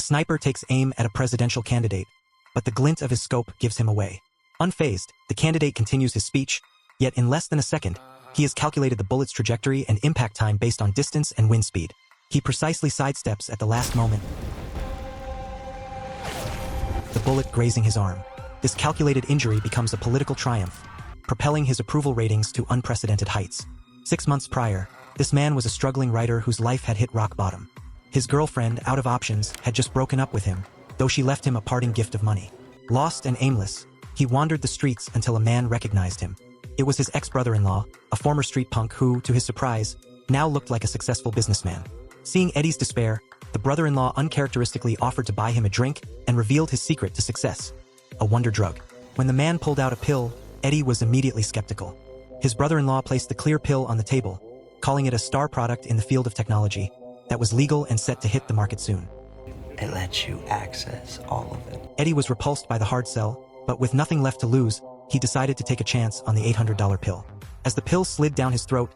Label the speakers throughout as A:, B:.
A: sniper takes aim at a presidential candidate, but the glint of his scope gives him away. Unfazed, the candidate continues his speech, yet in less than a second, he has calculated the bullet's trajectory and impact time based on distance and wind speed. He precisely sidesteps at the last moment, the bullet grazing his arm. This calculated injury becomes a political triumph, propelling his approval ratings to unprecedented heights. 6 months prior, this man was a struggling writer whose life had hit rock bottom. His girlfriend, out of options, had just broken up with him, though she left him a parting gift of money. Lost and aimless, he wandered the streets until a man recognized him. It was his ex-brother-in-law, a former street punk who, to his surprise, now looked like a successful businessman. Seeing Eddie's despair, the brother-in-law uncharacteristically offered to buy him a drink and revealed his secret to success: a wonder drug. When the man pulled out a pill, Eddie was immediately skeptical. His brother-in-law placed the clear pill on the table, calling it a star product in the field of technology that was legal and set to hit the market soon.
B: It lets you access all of it.
A: Eddie was repulsed by the hard sell, but with nothing left to lose, he decided to take a chance on the $800 pill. As the pill slid down his throat,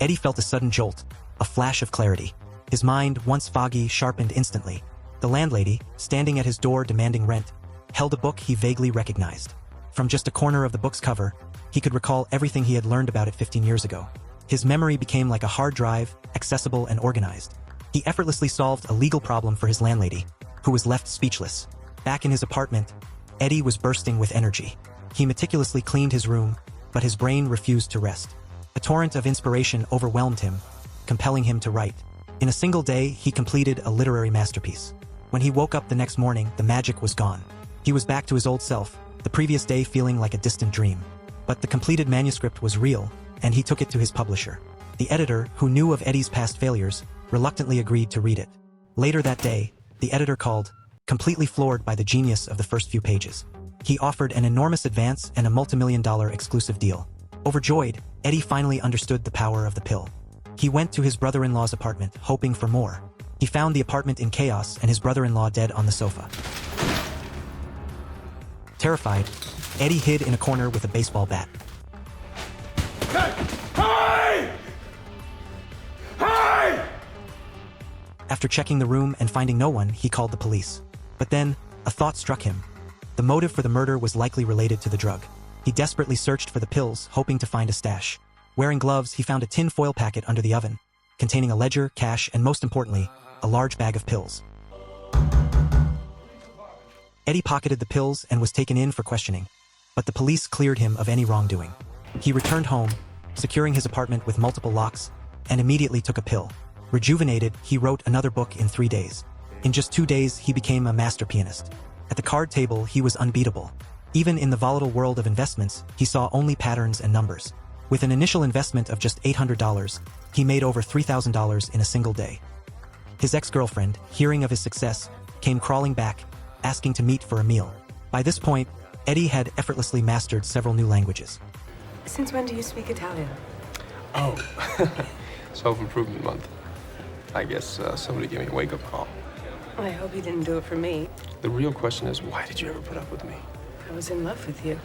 A: Eddie felt a sudden jolt, a flash of clarity. His mind, once foggy, sharpened instantly. The landlady, standing at his door demanding rent, held a book he vaguely recognized. From just a corner of the book's cover, he could recall everything he had learned about it 15 years ago. His memory became like a hard drive, accessible and organized. He effortlessly solved a legal problem for his landlady, who was left speechless. Back in his apartment, Eddie was bursting with energy. He meticulously cleaned his room, but his brain refused to rest. A torrent of inspiration overwhelmed him, compelling him to write. In a single day, he completed a literary masterpiece. When he woke up the next morning, the magic was gone. He was back to his old self, the previous day feeling like a distant dream. But the completed manuscript was real, and he took it to his publisher. The editor, who knew of Eddie's past failures, reluctantly agreed to read it. Later that day, the editor called, completely floored by the genius of the first few pages. He offered an enormous advance and a multi-million-dollar exclusive deal. Overjoyed, Eddie finally understood the power of the pill. He went to his brother-in-law's apartment, hoping for more. He found the apartment in chaos and his brother-in-law dead on the sofa. Terrified, Eddie hid in a corner with a baseball bat.
C: Hey! Hey!
A: After checking the room and finding no one, he called the police. But then, a thought struck him. The motive for the murder was likely related to the drug. He desperately searched for the pills, hoping to find a stash. Wearing gloves, he found a tin foil packet under the oven, containing a ledger, cash, and most importantly, a large bag of pills. Eddie pocketed the pills and was taken in for questioning, but the police cleared him of any wrongdoing. He returned home, securing his apartment with multiple locks, and immediately took a pill. Rejuvenated, he wrote another book in 3 days. In just 2 days, he became a master pianist. At the card table, he was unbeatable. Even in the volatile world of investments, he saw only patterns and numbers. With an initial investment of just $800, he made over $3,000 in a single day. His ex-girlfriend, hearing of his success, came crawling back, asking to meet for a meal. By this point, Eddie had effortlessly mastered several new languages.
D: Since when do you speak Italian?
E: Oh, self-improvement month. I guess somebody gave me a wake-up call.
D: I hope you didn't do it for me.
E: The real question is, why did you ever put up with me?
D: I was in love with you.